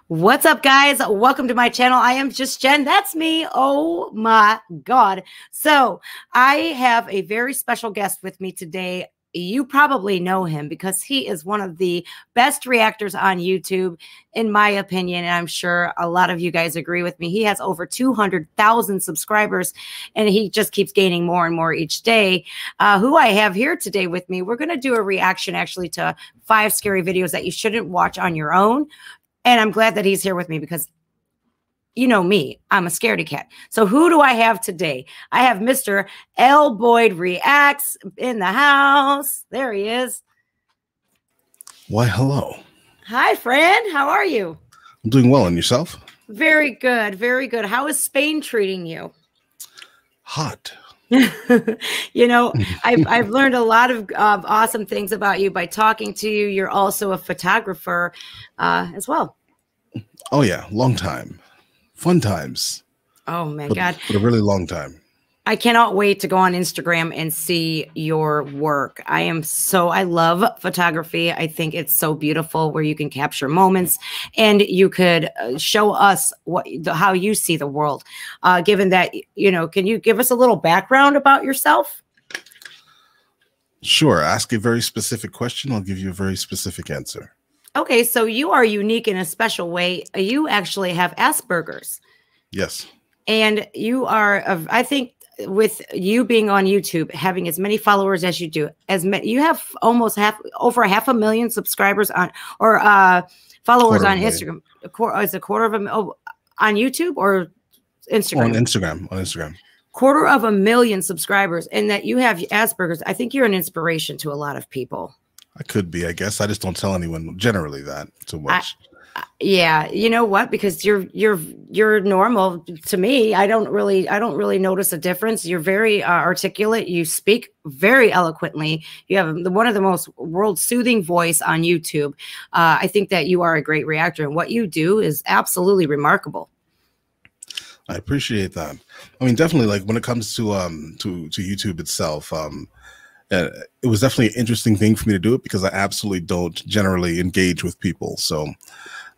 What's up, guys? Welcome to my channel. I am Just Jen. That's me. Oh my God. So I have a very special guest with me today. You probably know him because he is one of the best reactors on YouTube, in my opinion. And I'm sure a lot of you guys agree with me. He has over 200,000 subscribers and he just keeps gaining more and more each day. Who I have here today with me, we're going to do a reaction actually to 5 scary videos that you shouldn't watch on your own. And I'm glad that he's here with me because you know me, I'm a scaredy cat. So who do I have today? I have MrLBoydReacts in the house. There he is. Why, hello. Hi, friend. How are you? I'm doing well. And yourself? Very good. Very good. How is Spain treating you? Hot. You know, I've learned a lot of awesome things about you by talking to you. You're also a photographer as well. Oh, yeah. Long time. Fun times. Oh, my God. But a really long time. I cannot wait to go on Instagram and see your work. I love photography. I think it's so beautiful where you can capture moments and you could show us how you see the world. Given that, you know, can you give us a little background about yourself? Sure. Ask a very specific question. I'll give you a very specific answer. Okay, so you are unique in a special way. You actually have Asperger's. Yes. And you are, I think, with you being on YouTube, having as many followers as you do, you have almost over 500,000 subscribers on, or followers on Instagram. Is a quarter of a on YouTube or Instagram? On Instagram. On Instagram. 250,000 subscribers, and that you have Asperger's. I think you're an inspiration to a lot of people. I could be, I guess. I just don't tell anyone generally that too much. Yeah, you know what? Because you're normal to me. I don't really notice a difference. You're very articulate. You speak very eloquently. You have one of the most world soothing voice on YouTube. I think that you are a great reactor, and what you do is absolutely remarkable. I appreciate that. I mean, definitely, like when it comes to YouTube itself, it was definitely an interesting thing for me to do it because I absolutely don't generally engage with people. So,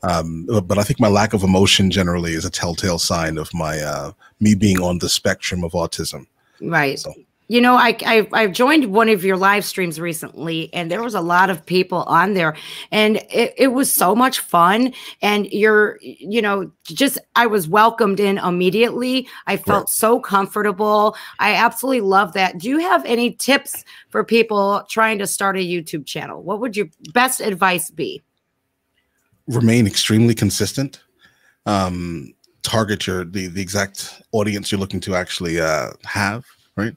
but I think my lack of emotion generally is a telltale sign of my me being on the spectrum of autism. Right. So. You know, I joined one of your live streams recently, and there was a lot of people on there, and it was so much fun. And I was welcomed in immediately. I felt so comfortable. I absolutely love that. Do you have any tips for people trying to start a YouTube channel? What would your best advice be? Remain extremely consistent. Target the exact audience you're looking to actually have, right?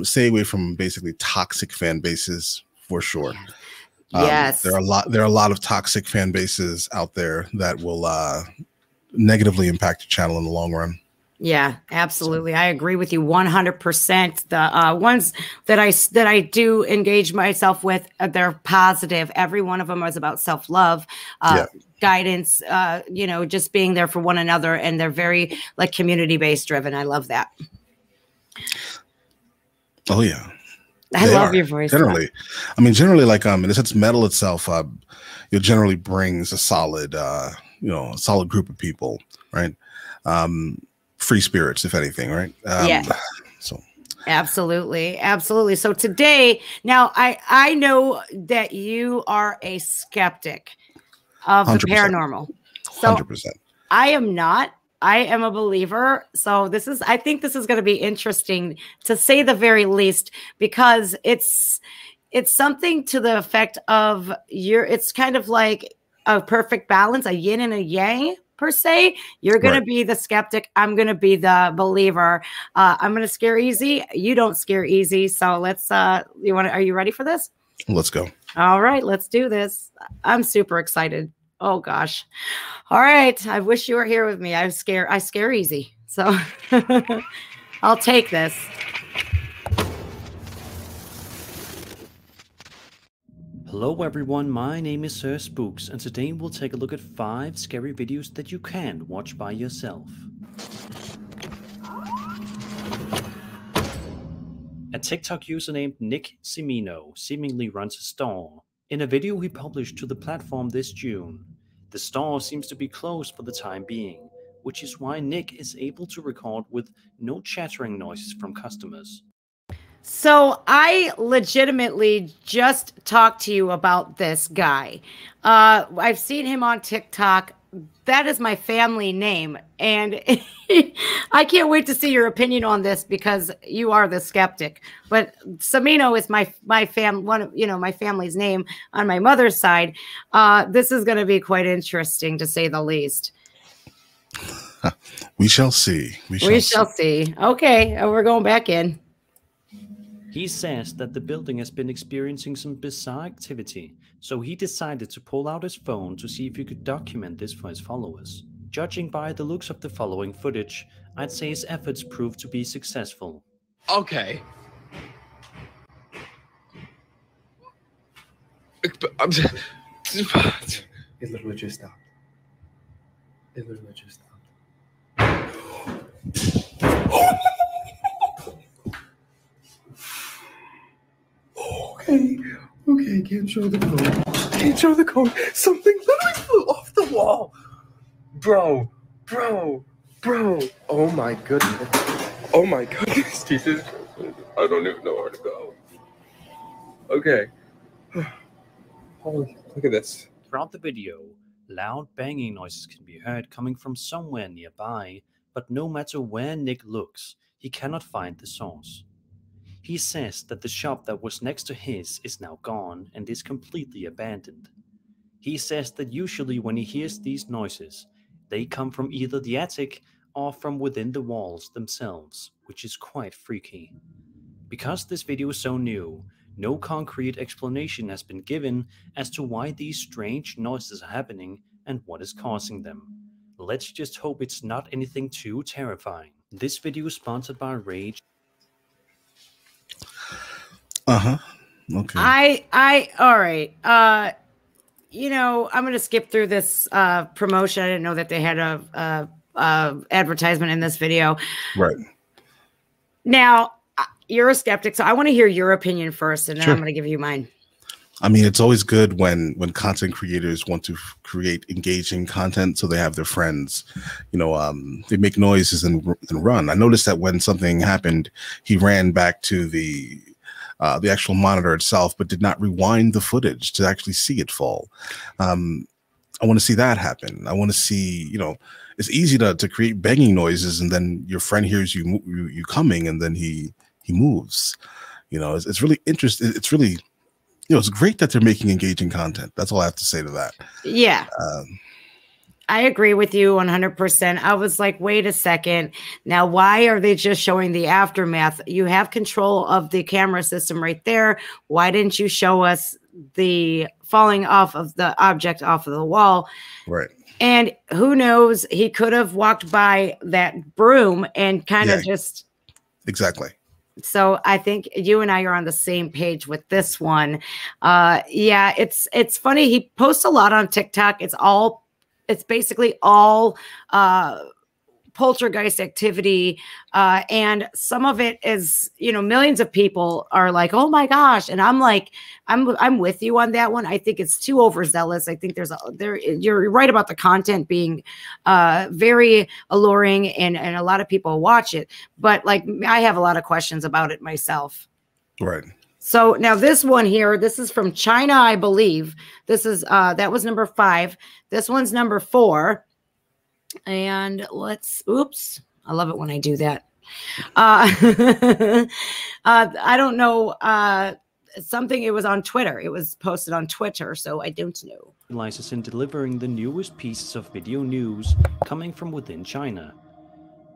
Stay away from basically toxic fan bases for sure. Yes. There are a lot of toxic fan bases out there that will negatively impact your channel in the long run. Yeah, absolutely. I agree with you 100%. The ones that I do engage myself with, they're positive. Every one of them is about self-love, guidance, you know, just being there for one another. And they're very like community-based driven. I love that. Oh yeah, I love your voice. Generally, I mean, generally, like in a sense, metal itself, it generally brings a solid, a solid group of people, right? Free spirits, if anything, right? Yeah. So. Absolutely, absolutely. So today, now I know that you are a skeptic of 100%. The paranormal. So 100%. I am not. I am a believer. So I think this is going to be interesting to say the very least, because it's something to the effect of it's kind of like a perfect balance, a yin and a yang per se. You're going to be the skeptic. I'm going to be the believer. I'm going to scare easy. You don't scare easy. So let's, are you ready for this? Let's go. All right, let's do this. I'm super excited. Oh gosh. All right. I wish you were here with me. I scare easy. So I'll take this. Hello everyone, my name is Sir Spooks, and today we'll take a look at 5 scary videos that you can watch by yourself. A TikTok user named Nick Cimino seemingly runs a store. In a video he published to the platform this June, The store seems to be closed for the time being, which is why Nick is able to record with no chattering noises from customers. So I legitimately just talked to you about this guy. I've seen him on TikTok. That is my family name. And I can't wait to see your opinion on this because you are the skeptic. But Cimino is my family's name on my mother's side. This is going to be quite interesting to say the least. We shall see. We shall see. Okay, we're going back in. He says that the building has been experiencing some bizarre activity, so he decided to pull out his phone to see if he could document this for his followers. Judging by the looks of the following footage, I'd say his efforts proved to be successful. Okay. It literally just stopped. It literally just stopped. Okay, can't show the code. Can't show the code. Something literally flew off the wall. Bro. Oh my goodness, Jesus. I don't even know where to go. Okay. Holy, look at this. Throughout the video, loud banging noises can be heard coming from somewhere nearby, but no matter where Nick looks, he cannot find the source. He says that the shop that was next to his is now gone and is completely abandoned. He says that usually when he hears these noises, they come from either the attic or from within the walls themselves, which is quite freaky. Because this video is so new, no concrete explanation has been given as to why these strange noises are happening and what is causing them. Let's just hope it's not anything too terrifying. This video is sponsored by Rage. Okay. All right. You know, I'm going to skip through this promotion. I didn't know that they had a advertisement in this video. Right. Now, you're a skeptic, so I want to hear your opinion first, and then Sure. I'm going to give you mine. I mean, it's always good when content creators want to create engaging content, so they have their friends, you know, they make noises and run. I noticed that when something happened, he ran back to the actual monitor itself, but did not rewind the footage to actually see it fall. I want to see that happen. I want to see, you know, it's easy to create banging noises, and then your friend hears you coming, and then he moves. You know, it's really interesting. It's really, you know, it's great that they're making engaging content. That's all I have to say to that. Yeah. I agree with you 100%. I was like, wait a second. Now, why are they just showing the aftermath? You have control of the camera system right there. Why didn't you show us the falling off of the object off of the wall? Right. And who knows, he could have walked by that broom and kind of just. Exactly. So I think you and I are on the same page with this one. Yeah, it's funny. He posts a lot on TikTok. It's basically all poltergeist activity. And some of it is, you know, millions of people are like, oh my gosh. And I'm like, I'm with you on that one. I think it's too overzealous. I think you're right about the content being very alluring and a lot of people watch it. But like, I have a lot of questions about it myself. Right. So now this one here, this is from China, I believe. This is that was number 5. This one's number 4. And oops, I love it when I do that. I don't know. Something, it was on Twitter. It was posted on Twitter, so I don't know. Specializes in delivering the newest pieces of video news coming from within China.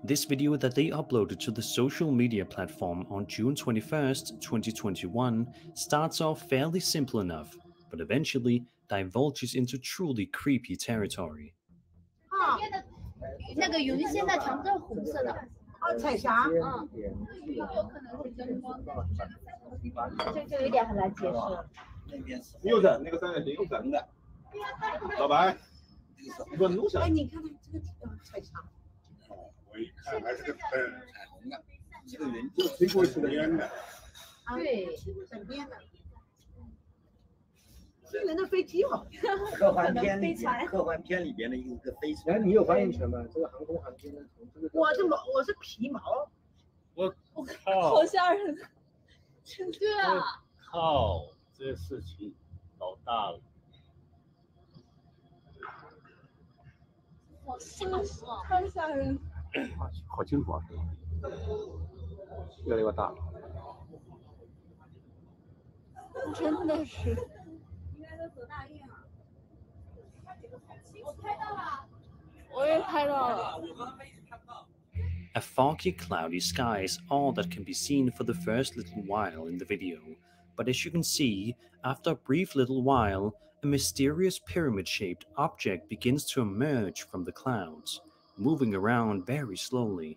This video that they uploaded to the social media platform on June 21st, 2021 starts off fairly simple enough, but eventually divulges into truly creepy territory. 那个有一些那墙是红色的，彩霞，就有点很难解释。右转那个3点右转的，老白，你说弄啥？哎，你看看这个彩霞，我一看还是个彩虹的，这个人就吹过去的烟的，对，很边的。飞人的飞机嘛。科幻片里边的一个飞船。哎，你有发言权吗？这个航空航天的从这个。我是皮毛。我靠！好吓人！对啊。靠！这事情搞大了。好吓死了！太吓人。好清楚啊！越来越大了。真的是。应该都走大运了。我拍到了。我也拍到了。 A foggy, cloudy sky is all that can be seen for the first little while in the video, but as you can see, after a brief little while, a mysterious pyramid-shaped object begins to emerge from the clouds, moving around very slowly.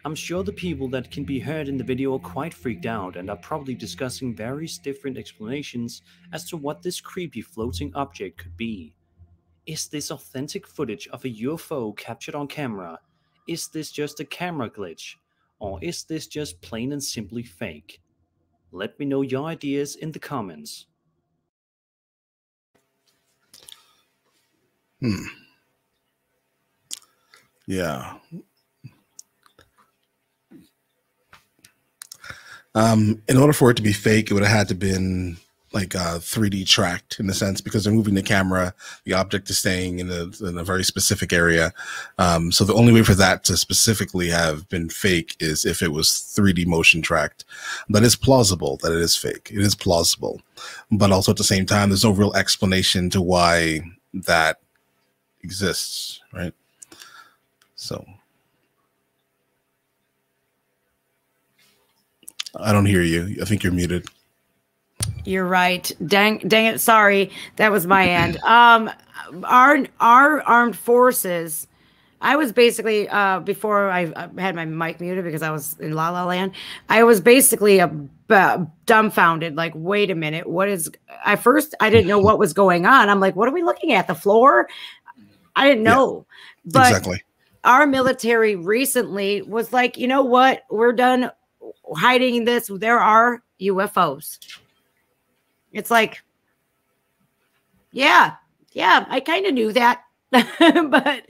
I'm sure the people that can be heard in the video are quite freaked out and are probably discussing various different explanations as to what this creepy floating object could be. Is this authentic footage of a UFO captured on camera? Is this just a camera glitch? Or is this just plain and simply fake? Let me know your ideas in the comments. Yeah. In order for it to be fake, it would have had to been like 3D tracked in a sense, because they're moving the camera, the object is staying in a very specific area. So the only way for that to specifically have been fake is if it was 3D motion tracked. That is plausible that it is fake. It is plausible. But also at the same time, there's no real explanation to why that exists, right? So I don't hear you. I think you're muted. You're right. Dang it. Sorry. That was my end. Our armed forces, I was basically, before I had my mic muted because I was in La La Land, I was basically dumbfounded. Like, wait a minute. What is, at first I didn't know what was going on. I'm like, what are we looking at? The floor? I didn't know. Yeah, but exactly. Our military recently was like, you know what? We're done hiding this. There are UFOs. It's like, yeah, I kind of knew that, but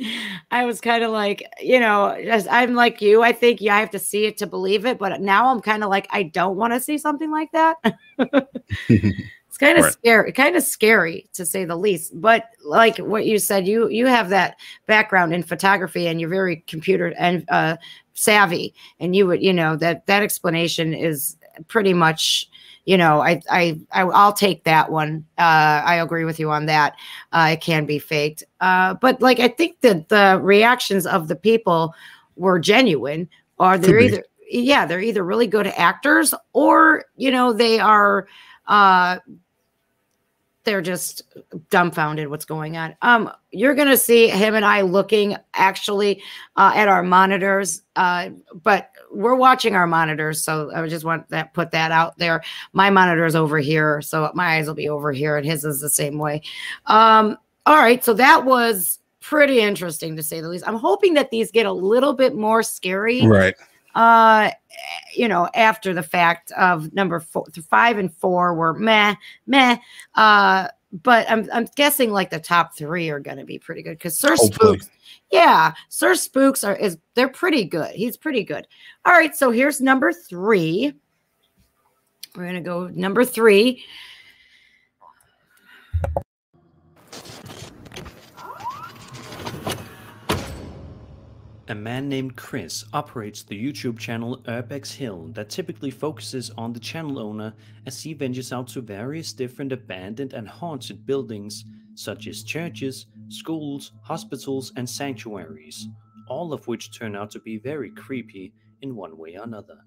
I was kind of like, you know, I'm like you. I think I have to see it to believe it, but now I'm kind of like, I don't want to see something like that. It's kind of scary to say the least. But like what you said, you have that background in photography and you're very computer and savvy, and you would, you know, that explanation is pretty much. You know, I'll take that one. I agree with you on that. It can be faked. But like, I think that the reactions of the people were genuine, or they're either really good actors, or, you know, they are, they're just dumbfounded what's going on. You're going to see him and I looking actually at our monitors, but we're watching our monitors. So I just want that, put that out there. My monitor is over here, so my eyes will be over here, and his is the same way. All right. So that was pretty interesting to say the least. I'm hoping that these get a little bit more scary. Right. You know, after the fact of number 5 and 4 were meh. But I'm guessing like the top 3 are going to be pretty good, because Sir Spooks, yeah, Sir Spooks they're pretty good. He's pretty good. All right, so here's number 3. We're going to go number 3. A man named Chris operates the YouTube channel Urbex Hill that typically focuses on the channel owner as he ventures out to various different abandoned and haunted buildings such as churches, schools, hospitals, and sanctuaries, all of which turn out to be very creepy in one way or another.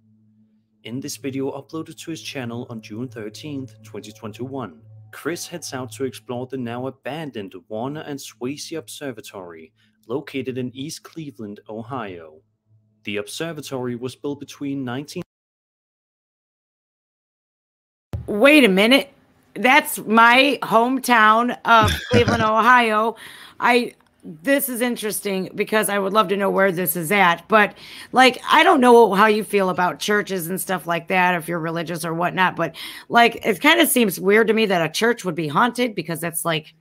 In this video uploaded to his channel on June 13th, 2021, Chris heads out to explore the now abandoned Warner and Swayze Observatory, located in East Cleveland, Ohio. The observatory was built between 19... Wait a minute. That's my hometown of Cleveland, Ohio. this is interesting because I would love to know where this is at. But like, I don't know how you feel about churches and stuff like that, if you're religious or whatnot. But like, it kind of seems weird to me that a church would be haunted because that's like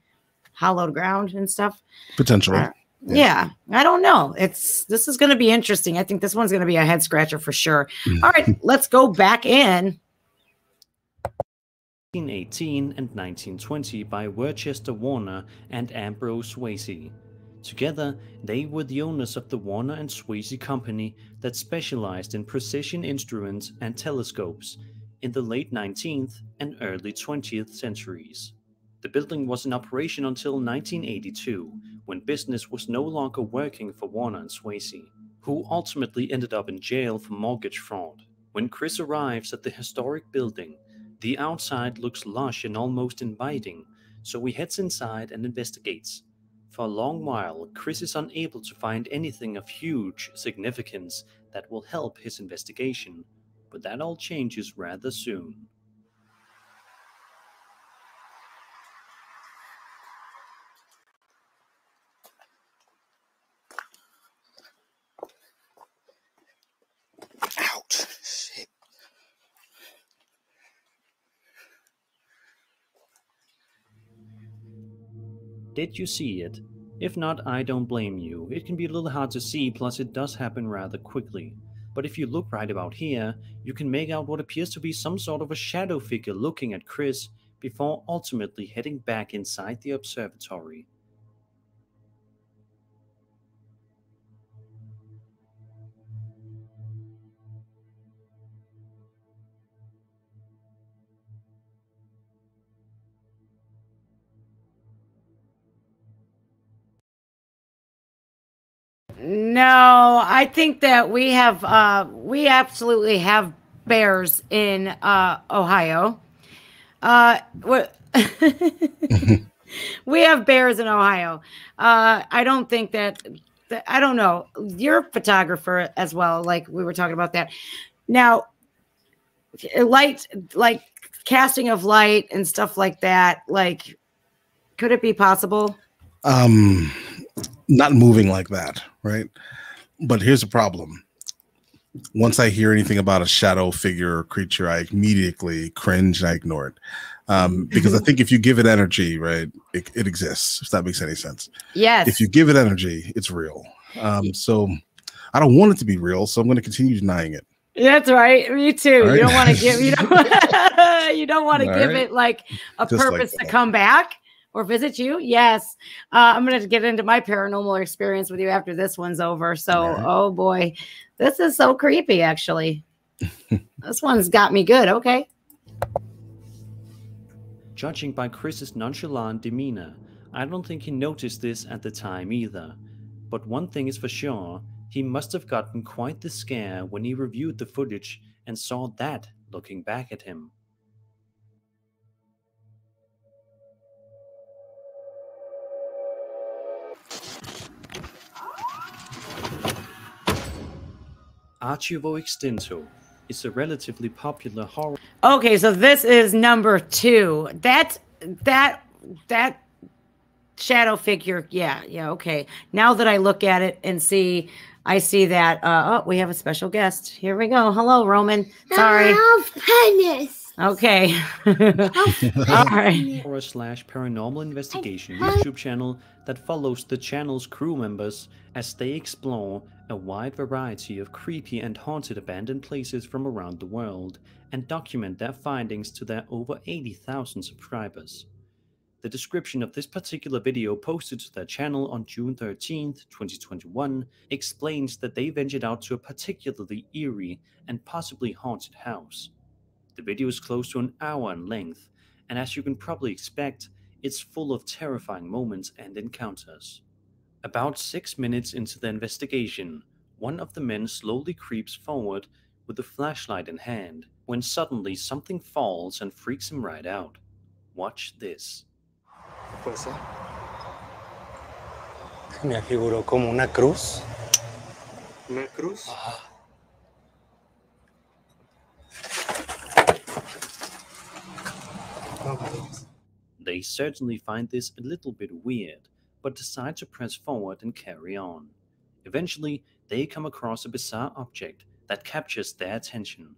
hallowed ground and stuff. Potentially. Yeah, I don't know. This is going to be interesting. I think this one's going to be a head scratcher for sure. All right, let's go back in. 1918 and 1920 by Worcester Warner and Ambrose Swayze. Together, they were the owners of the Warner and Swayze company that specialized in precision instruments and telescopes in the late 19th and early 20th centuries. The building was in operation until 1982, when business was no longer working for Warner and Swayze, who ultimately ended up in jail for mortgage fraud. When Chris arrives at the historic building, the outside looks lush and almost inviting, so he heads inside and investigates. For a long while, Chris is unable to find anything of huge significance that will help his investigation, but that all changes rather soon. Ouch. Shit. Did you see it? If not, I don't blame you. It can be a little hard to see, plus it does happen rather quickly. But if you look right about here, you can make out what appears to be some sort of a shadow figure looking at Chris before ultimately heading back inside the observatory. No, I think that we absolutely have bears in Ohio. We have bears in Ohio. I don't think that I don't know. You're a photographer as well, like we were talking about that. Now, light, like casting of light and stuff like that, like, could it be possible? Not moving like that, right? But here's the problem. Once I hear anything about a shadow figure or creature, I immediately cringe and I ignore it. Because I think if you give it energy, right, it exists, if that makes any sense. Yes. If you give it energy, it's real. So I don't want it to be real, so I'm going to continue denying it. That's right. Me too. Right. You don't want to give, you don't want to give it like a Just purpose like to that. come back or visit you. Yes. I'm going to get into my paranormal experience with you after this one's over. So, oh boy, this is so creepy, actually. This one's got me good. Okay. Judging by Chris's nonchalant demeanor, I don't think he noticed this at the time either. But one thing is for sure, he must have gotten quite the scare when he reviewed the footage and saw that looking back at him. Archivo Extinto is a relatively popular horror. Okay, so this is number 2. That shadow figure. Yeah, okay. Now that I look at it and see, I see that. Oh, we have a special guest. Here we go. Hello, Roman. Sorry. Penis. Okay. All right. Horror/Paranormal Investigation YouTube channel that follows the channel's crew members as they explore a wide variety of creepy and haunted abandoned places from around the world and document their findings to their over 80,000 subscribers. The description of this particular video posted to their channel on June 13th, 2021 explains that they ventured out to a particularly eerie and possibly haunted house. The video is close to an hour in length, and as you can probably expect, it's full of terrifying moments and encounters. About 6 minutes into the investigation, one of the men slowly creeps forward with a flashlight in hand, when suddenly something falls and freaks him right out. Watch this. Puede ser. Me figuró como una cruz. ¿Una cruz? Ajá. They certainly find this a little bit weird, but decide to press forward and carry on. Eventually, they come across a bizarre object that captures their attention.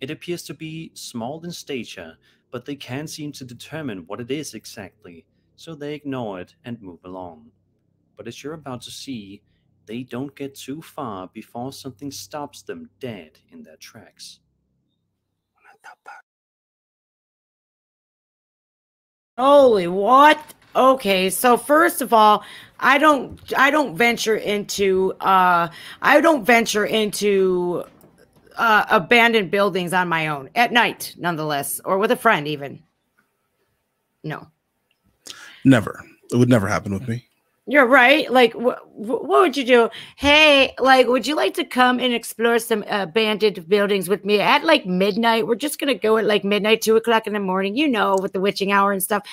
It appears to be small in stature, but they can't seem to determine what it is exactly, so they ignore it and move along. But as you're about to see, they don't get too far before something stops them dead in their tracks. Holy what? Okay, so first of all, I don't venture into abandoned buildings on my own at night, nonetheless, or with a friend even. No. Never. It would never happen with me. You're right. Like, what would you do? Hey, like, would you like to come and explore some abandoned buildings with me at like midnight? We're just gonna go at like midnight, 2 o'clock in the morning. You know, with the witching hour and stuff.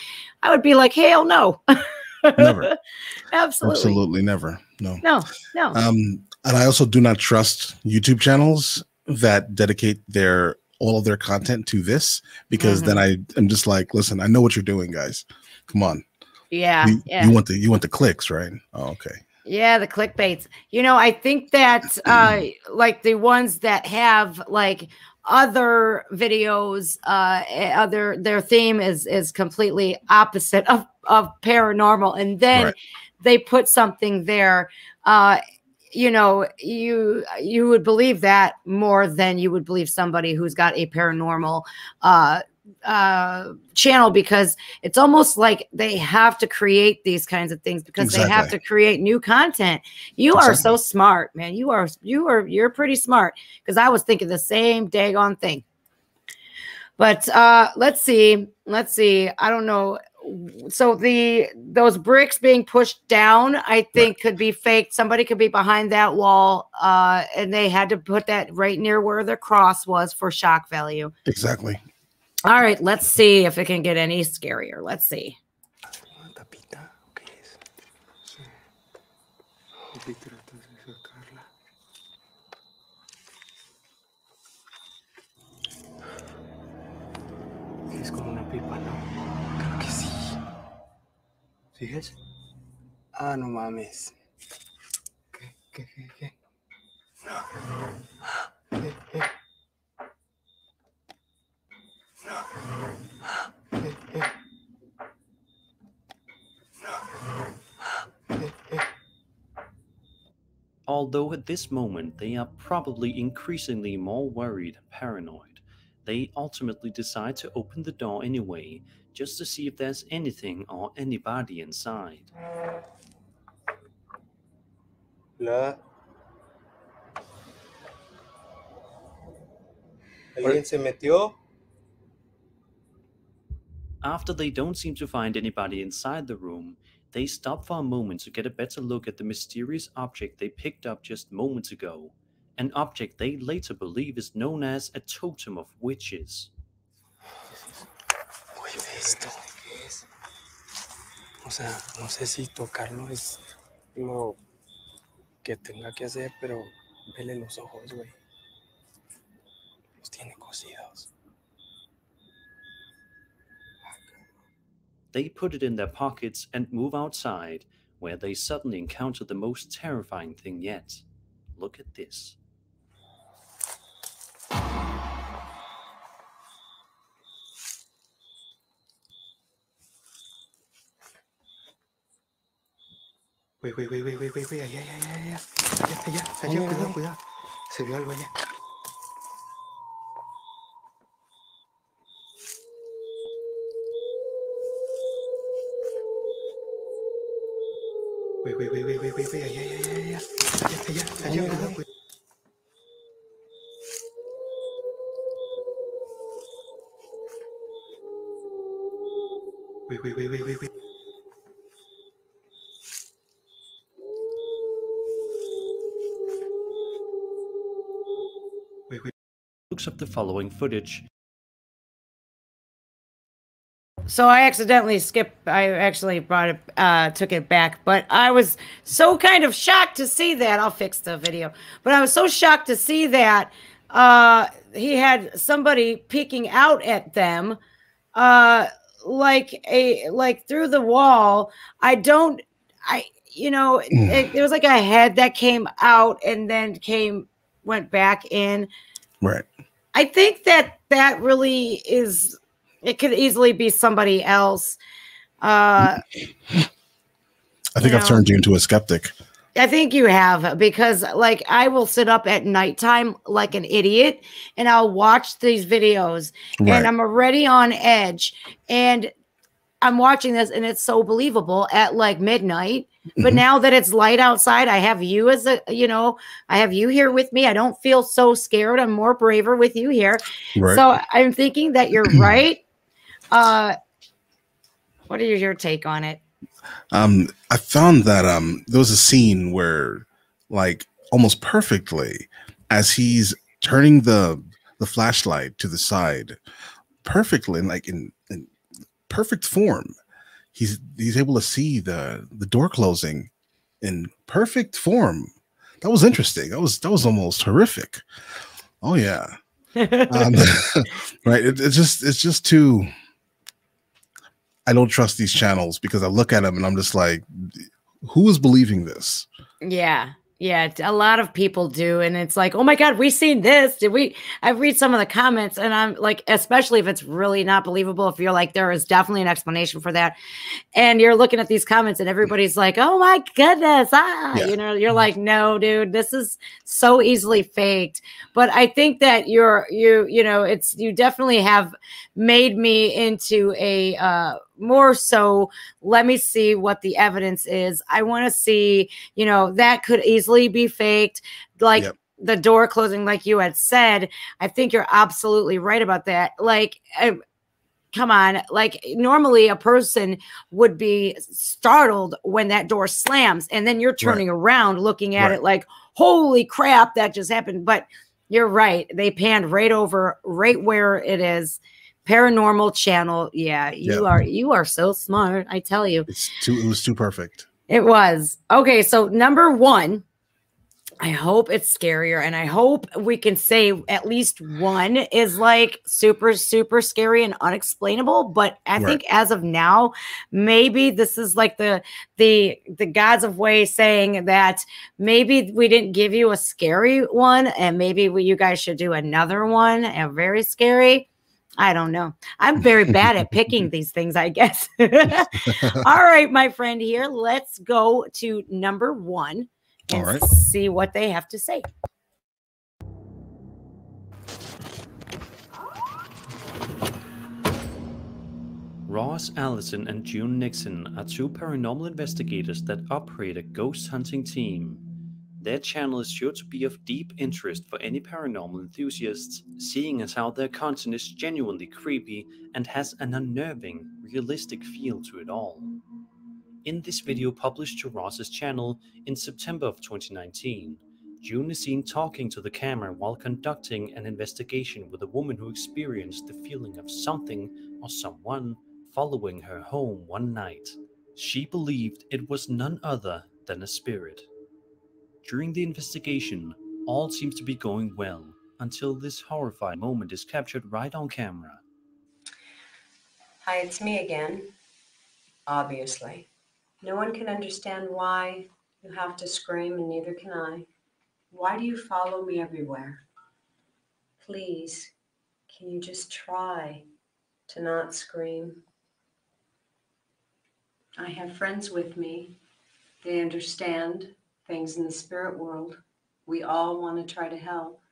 I would be like, hell no. Never. Absolutely never. No. No. And I also do not trust YouTube channels that dedicate all of their content to this, because then I'm just like, listen, I know what you're doing, guys. Come on. Yeah. You want the clicks, right? Oh, okay. Yeah, the clickbaits. You know, I think that like the ones that have like other videos, their theme is completely opposite of paranormal, and then they put something there. You know, you would believe that more than you would believe somebody who's got a paranormal channel, because it's almost like they have to create these kinds of things because they have to create new content. You are so smart, man. You're pretty smart, because I was thinking the same daggone thing. But let's see. I don't know. So those bricks being pushed down, I think could be faked. Somebody could be behind that wall, and they had to put that right near where the cross was for shock value. Exactly. All right, let's see if it can get any scarier. Let's see. Es como una pipa, ¿no? Claro que sí. ¿Sigues? Ah, no mames. ¿Qué? Although at this moment they are probably increasingly more worried and paranoid, they ultimately decide to open the door anyway, just to see if there's anything or anybody inside. ¿Alguien se metió? After they don't seem to find anybody inside the room, they stop for a moment to get a better look at the mysterious object they picked up just moments ago, an object they later believe is known as a totem of witches. Oye, esto. ¿Qué es? O sea, no sé si tocarlo es lo que tenga que hacer, pero vele los ojos, güey. Los tiene cosidos. They put it in their pockets and move outside, where they suddenly encounter the most terrifying thing yet. Look at this. Güey, allá, cuidado. Se vio algo allá. Güey, allá, cuidado, güey. Güey. Looks up the following footage. So I accidentally skipped. I actually brought it, took it back, but I was so kind of shocked to see that. I'll fix the video, but I was so shocked to see that he had somebody peeking out at them, like through the wall. I don't there was like a head that came out and then went back in. Right. I think that really is, it could easily be somebody else. I think I've turned you into a skeptic. I think you have, because like I will sit up at nighttime like an idiot and I'll watch these videos and I'm already on edge and I'm watching this and it's so believable at like midnight. But now that it's light outside, I have you as I have you here with me. I don't feel so scared. I'm more braver with you here. Right. So I'm thinking that you're right. What is your take on it? I found that there was a scene where, like, almost perfectly, as he's turning the flashlight to the side, perfectly, like in perfect form, he's able to see the door closing in perfect form. That was interesting. That was almost horrific. Oh yeah. Right. It's just too. I don't trust these channels because I look at them and I'm just like, who is believing this? Yeah. Yeah. A lot of people do. And it's like, oh my God, we seen this. I read some of the comments and I'm like, especially if it's really not believable, if you're like, there is definitely an explanation for that. And you're looking at these comments and everybody's like, oh my goodness. You're like, no, dude, this is so easily faked. But I think that you definitely have made me into a, more so, let me see what the evidence is. I want to see, that could easily be faked. Like the door closing, like you had said, I think you're absolutely right about that. Like, come on, like normally a person would be startled when that door slams and then you're turning around looking at it like, holy crap, that just happened. But you're right. They panned right over right where it is. Paranormal channel. Yeah, you are so smart. I tell you. It was too perfect. It was. Okay, so number one, I hope it's scarier, and I hope we can say at least one is like super, super scary and unexplainable. But I think as of now, maybe this is like the gods of way saying that maybe we didn't give you a scary one, and maybe you guys should do another one, a very scary. I don't know. I'm very bad at picking these things, I guess. All right, my friend here. Let's go to number one and see what they have to say. Ross Allison and June Nixon are two paranormal investigators that operate a ghost hunting team. Their channel is sure to be of deep interest for any paranormal enthusiasts, seeing as how their content is genuinely creepy and has an unnerving, realistic feel to it all. In this video published to Ross's channel in September of 2019, June is seen talking to the camera while conducting an investigation with a woman who experienced the feeling of something or someone following her home one night. She believed it was none other than a spirit. During the investigation, all seems to be going well until this horrifying moment is captured right on camera. Hi, it's me again. Obviously. No one can understand why you have to scream, and neither can I. Why do you follow me everywhere? Please, can you just try to not scream? I have friends with me. They understand things in the spirit world. We all want to try to help.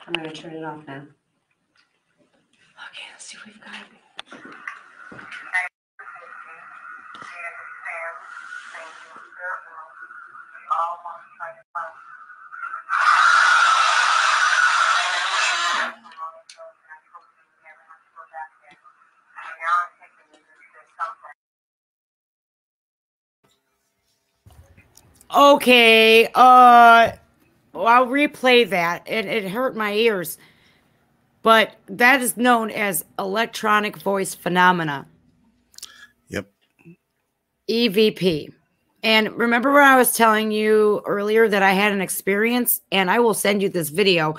I'm going to turn it off now. Okay, let's see what we've got. Okay, I'll replay that. It hurt my ears. But that is known as electronic voice phenomena. Yep. EVP. And remember when I was telling you earlier that I had an experience, and I will send you this video.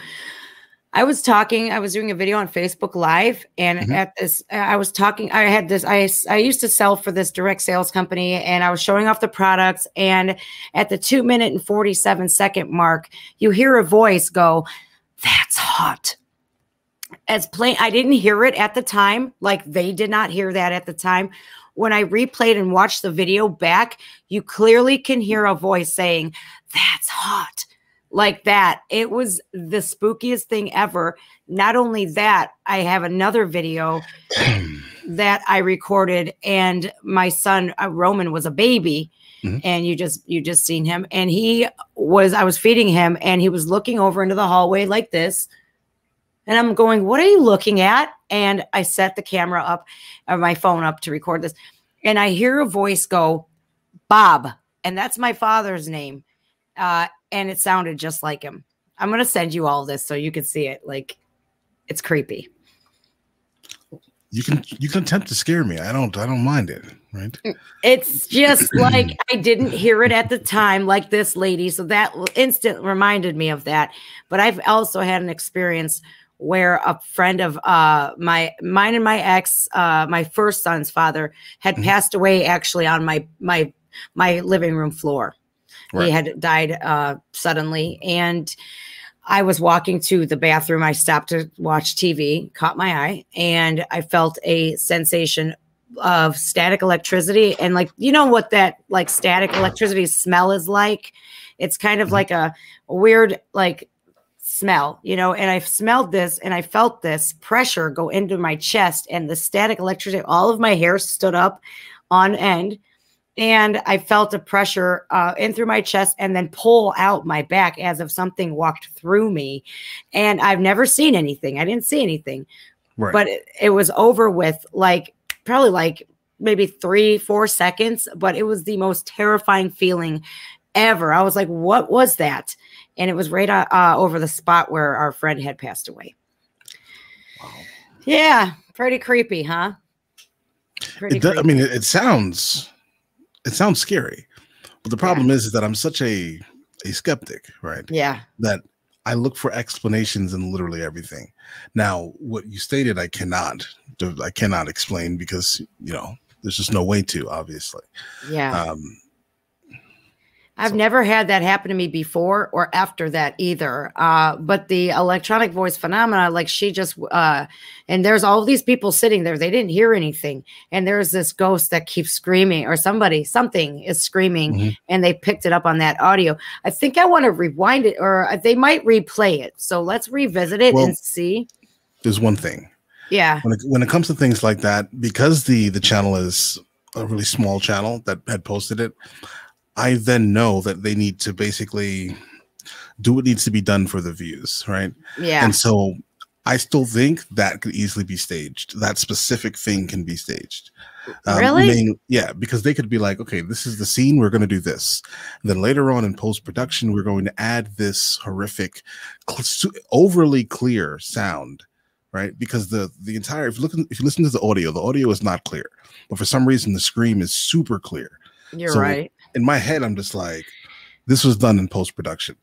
I was talking, I was doing a video on Facebook Live, and at this, I was talking, I had this, I used to sell for this direct sales company, and I was showing off the products, and at the 2-minute and 47-second mark, you hear a voice go, "That's hot." As plain, I didn't hear it at the time, like they did not hear that at the time. When I replayed and watched the video back, you clearly can hear a voice saying, "That's hot." Like that. It was the spookiest thing ever. Not only that, I have another video that I recorded, and my son Roman was a baby, and you just seen him, and I was feeding him, and he was looking over into the hallway like this, and I'm going, "What are you looking at?" And I set the camera up, or my phone up, to record this, and I hear a voice go, "Bob," and that's my father's name. And it sounded just like him. I'm going to send you all this so you can see it. Like, it's creepy. You can attempt to scare me. I don't mind it, right? It's just like, I didn't hear it at the time, like this lady. So that instant reminded me of that. But I've also had an experience where a friend of mine and my ex, my first son's father, had passed away actually on my living room floor. Right. He had died suddenly, and I was walking to the bathroom. I stopped to watch TV, caught my eye, and I felt a sensation of static electricity. And like, you know what that like static electricity smell is like? It's kind of like a weird like smell, you know, and I smelled this and I felt this pressure go into my chest, and the static electricity, all of my hair stood up on end. And I felt a pressure in through my chest and then pull out my back as if something walked through me. And I've never seen anything. I didn't see anything. Right. But it was over with like probably like maybe 3-4 seconds. But it was the most terrifying feeling ever. I was like, what was that? And it was right over the spot where our friend had passed away. Wow. Yeah. Pretty creepy, huh? Pretty creepy. I mean, it sounds scary, but the problem is that I'm such a skeptic, right? Yeah. That I look for explanations in literally everything. Now, what you stated, I cannot explain because, you know, there's just no way to, obviously. Yeah. I've never had that happen to me before or after that either. But the electronic voice phenomena, like she just, and there's all these people sitting there. They didn't hear anything. And there's this ghost that keeps screaming, or something is screaming, and they picked it up on that audio. I think I want to rewind it, or they might replay it. So let's revisit it and see. There's one thing. Yeah. When it comes to things like that, because the channel is a really small channel that had posted it, I then know that they need to basically do what needs to be done for the views, right? Yeah. And so I still think that could easily be staged. That specific thing can be staged. Really? Yeah, because they could be like, okay, this is the scene, we're going to do this. And then later on in post-production, we're going to add this horrific, overly clear sound, right? Because the entire, if you listen to the audio is not clear. But for some reason, the scream is super clear. You're right. In my head, I'm just like, this was done in post-production.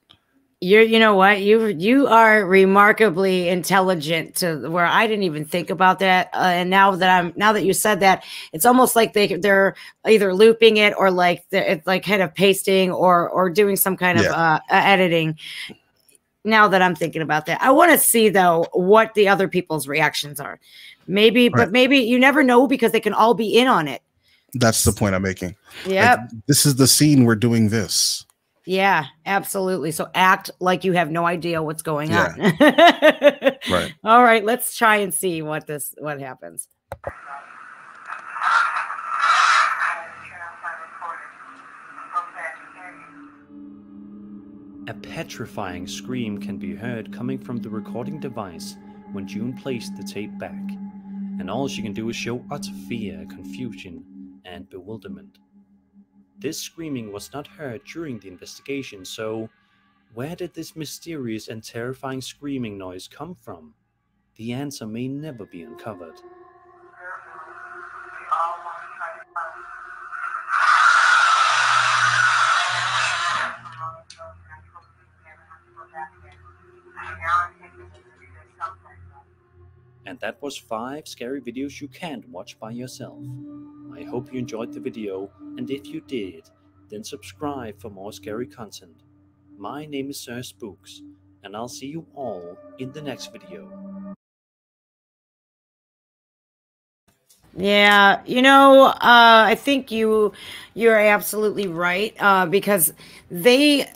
You know what? You are remarkably intelligent to where I didn't even think about that. And now that you said that, it's almost like they're either looping it or like it's like kind of pasting or doing some kind of editing. Now that I'm thinking about that, I want to see though what the other people's reactions are. Maybe, but maybe you never know because they can all be in on it. That's the point I'm making. Yeah. Like, this is the scene we're doing this. Yeah, absolutely. So act like you have no idea what's going on. Right. All right, let's try and see what happens. A petrifying scream can be heard coming from the recording device when June placed the tape back, and all she can do is show utter fear, confusion, and bewilderment. This screaming was not heard during the investigation, so where did this mysterious and terrifying screaming noise come from? The answer may never be uncovered. And that was 5 scary videos you can't watch by yourself. I hope you enjoyed the video, and if you did, then subscribe for more scary content. My name is Sir Spooks, and I'll see you all in the next video. Yeah, I think you're absolutely right, because that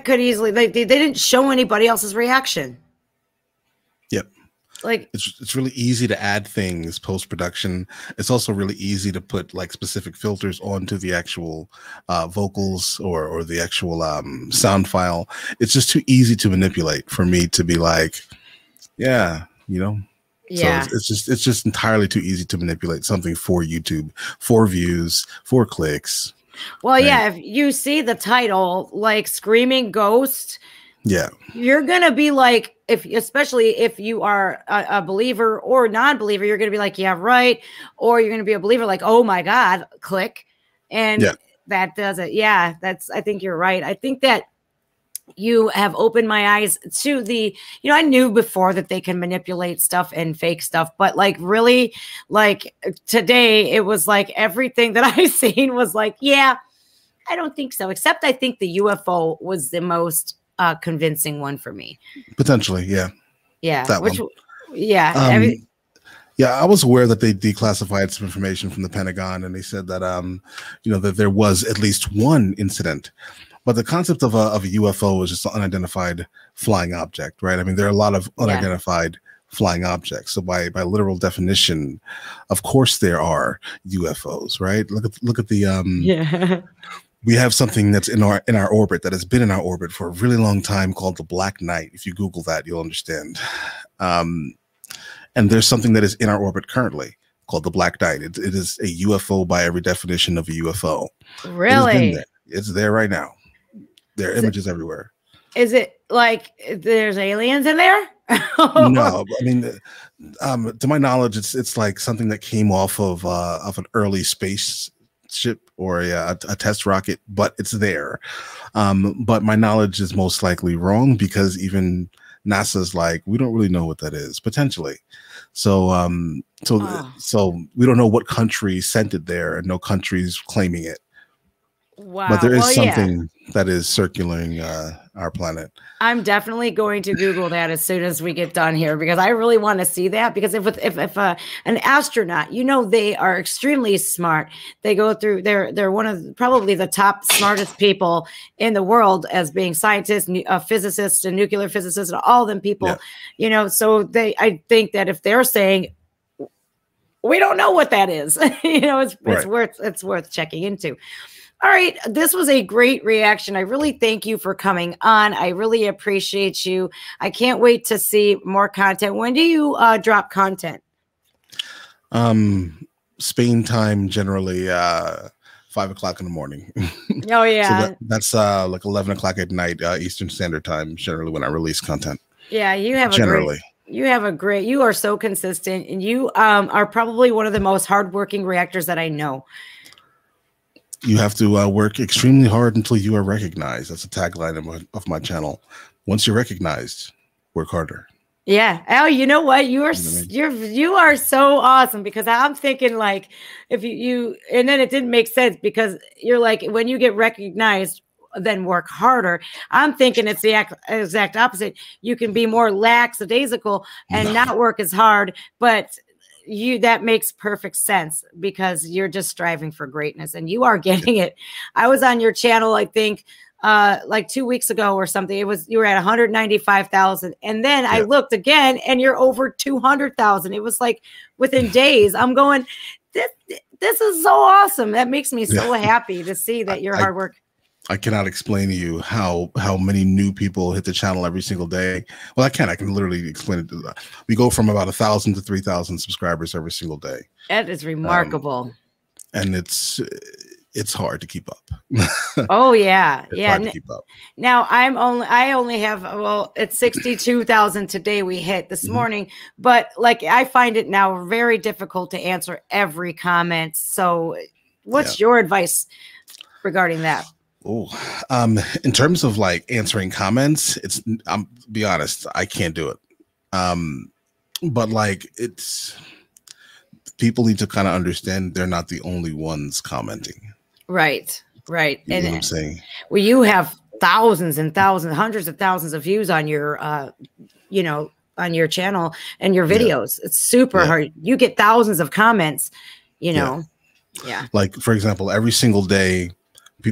could easily, they didn't show anybody else's reaction. Yep. Like it's really easy to add things post-production. It's also really easy to put like specific filters onto the actual vocals or the actual sound file. It's just too easy to manipulate for me to be like, yeah, Yeah. So it's just entirely too easy to manipulate something for YouTube, for views, for clicks. Well, right? Yeah, if you see the title like Screaming Ghost, yeah, you're gonna be like, especially if you are a believer or non-believer, you're gonna be like, yeah, right, or you're gonna be a believer like, oh my God, click, and that does it. Yeah, I think you're right. I think that you have opened my eyes to the, I knew before that they can manipulate stuff and fake stuff, but like really, like today, it was like everything that I seen was like, yeah, I don't think so. Except I think the UFO was the most convincing one for me. Potentially, yeah. Yeah. That one. Yeah. Yeah, I was aware that they declassified some information from the Pentagon, and they said that that there was at least one incident. But the concept of a UFO is just an unidentified flying object, right? I mean, there are a lot of unidentified flying objects. So by literal definition, of course there are UFOs, right? Look at the we have something that's in our orbit, that has been in our orbit for a really long time, called the Black Knight. If you Google that, you'll understand. And there's something that is in our orbit currently called the Black Knight. It is a UFO by every definition of a UFO. Really? It's there right now. There are images everywhere. Is it like there's aliens in there? No, I mean, to my knowledge, it's like something that came off of an early spaceship or a test rocket, but it's there. But my knowledge is most likely wrong, because even NASA's like, we don't really know what that is, potentially. So we don't know what country sent it there, and no country's claiming it. Wow. But there is something that is circulating our planet. I'm definitely going to Google that as soon as we get done here, because I really want to see that. Because if an astronaut, they are extremely smart. They go through, they're one of probably the top smartest people in the world, as being scientists, physicists, and nuclear physicists, and all them people. Yeah. So I think that if they're saying, we don't know what that is, it's worth checking into. All right, this was a great reaction. I really thank you for coming on. I really appreciate you. I can't wait to see more content. When do you drop content? Spain time, generally 5 o'clock in the morning. Oh yeah. So that's like 11 o'clock at night, Eastern Standard Time, generally when I release content. Yeah, you have you are so consistent, and you are probably one of the most hardworking reactors that I know. You have to work extremely hard until you are recognized. That's a tagline of my channel. Once you're recognized, work harder. Yeah. Oh, you know what? You are so awesome, because I'm thinking like, if you and then it didn't make sense, because you're like, when you get recognized, then work harder. I'm thinking it's the exact opposite. You can be more lackadaisical and not work as hard, but that makes perfect sense, because you're just striving for greatness, and you are getting it. I was on your channel, I think like 2 weeks ago or something. You were at 195,000, and then I looked again and you're over 200,000. It was like within days. I'm going, this is so awesome. That makes me so happy to see that your hard work. I cannot explain to you how many new people hit the channel every single day. Well, I can literally explain it. We go from about 1,000 to 3,000 subscribers every single day. That is remarkable. And it's hard to keep up. Oh yeah. It's hard to keep up. Now I only have, well, it's 62,000 today we hit this morning, but like I find it now very difficult to answer every comment. So what's your advice regarding that? Oh, in terms of like answering comments, I'm be honest, I can't do it. but like people need to kind of understand they're not the only ones commenting. Right. You know what I'm saying? Well, you have thousands and thousands, hundreds of thousands of views on your, you know, on your channel and your videos. It's super hard. You get thousands of comments, you know. Yeah. Like, for example, every single day, we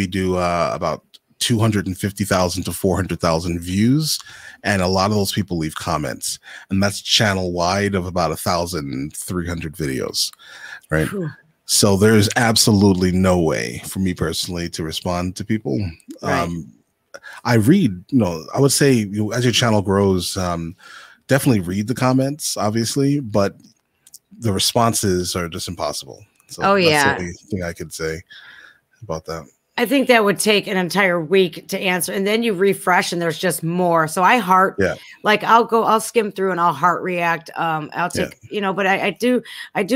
do about 250,000 to 400,000 views, and a lot of those people leave comments, and that's channel wide of about 1,300 videos, right? Whew. So there's absolutely no way for me personally to respond to people. Right. I read, you know, I would say as your channel grows, definitely read the comments, obviously, but the responses are just impossible. So that's the only thing I could say about that. I think that would take an entire week to answer, and then you refresh and there's just more. So I heart, like I'll skim through and I'll heart react. I'll take, you know, but I do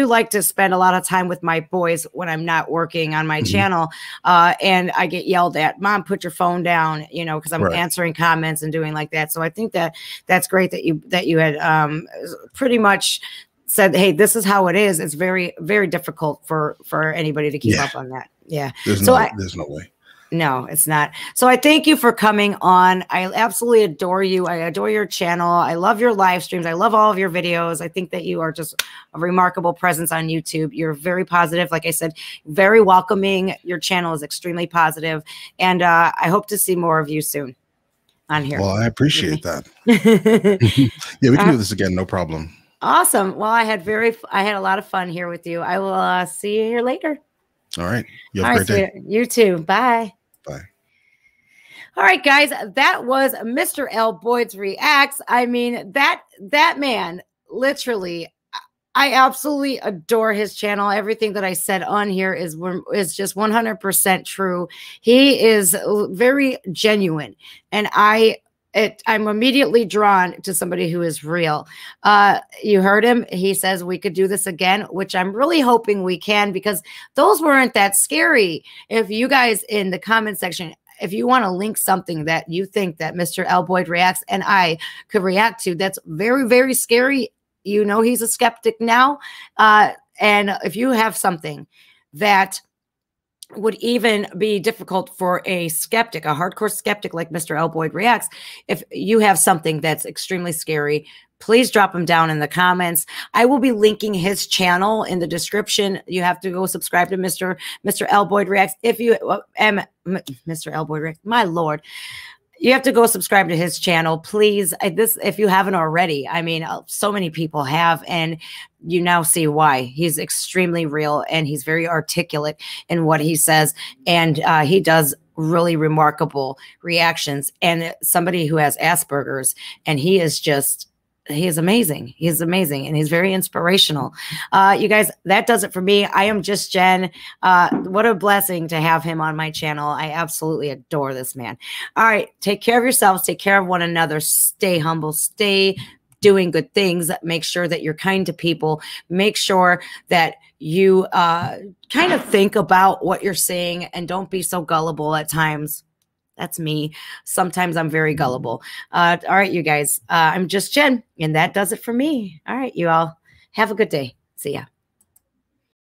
like to spend a lot of time with my boys when I'm not working on my channel. And I get yelled at, Mom, put your phone down, you know, cause I'm answering comments and doing like that. So I think that's great that you had, pretty much said, hey, this is how it is. It's very, very difficult for anybody to keep up on that. Yeah. There's no way. No, it's not. So I thank you for coming on. I absolutely adore you. I adore your channel. I love your live streams. I love all of your videos. I think that you are just a remarkable presence on YouTube. You're very positive. Like I said, very welcoming. Your channel is extremely positive. And I hope to see more of you soon on here. Well, I appreciate that. Yeah, we can do this again. No problem. Awesome. Well, I had a lot of fun here with you. I will see you here later. All right. You have a great day. You too. Bye. Bye. All right, guys. That was Mr. L. Boyd's Reacts. I mean, that man, literally, I absolutely adore his channel. Everything that I said on here is just 100% true. He is very genuine, and I'm immediately drawn to somebody who is real. You heard him. He says we could do this again, which I'm really hoping we can, because those weren't that scary. If you guys in the comment section, if you want to link something that you think that Mr. L. Boyd Reacts and I could react to, that's very, very scary. You know, he's a skeptic now. And if you have something that would even be difficult for a skeptic, a hardcore skeptic like Mr. L. Boyd Reacts, if you have something that's extremely scary, please drop them down in the comments. I will be linking his channel in the description. You have to go subscribe to Mr. L. Boyd Reacts. If you Mr. L. Boyd Reacts, my Lord, you have to go subscribe to his channel, please. If you haven't already. I mean, so many people have, and you now see why. He's extremely real, and he's very articulate in what he says, and he does really remarkable reactions. And somebody who has Asperger's, and he is amazing. He's amazing, and he's very inspirational. You guys, that does it for me. I am Just Jen. What a blessing to have him on my channel. I absolutely adore this man. All right. Take care of yourselves. Take care of one another. Stay humble. Stay doing good things. Make sure that you're kind to people. Make sure that you kind of think about what you're saying, and don't be so gullible at times. That's me. Sometimes I'm very gullible. All right, you guys. I'm Just Jen, and that does it for me. All right, you all have a good day. See ya.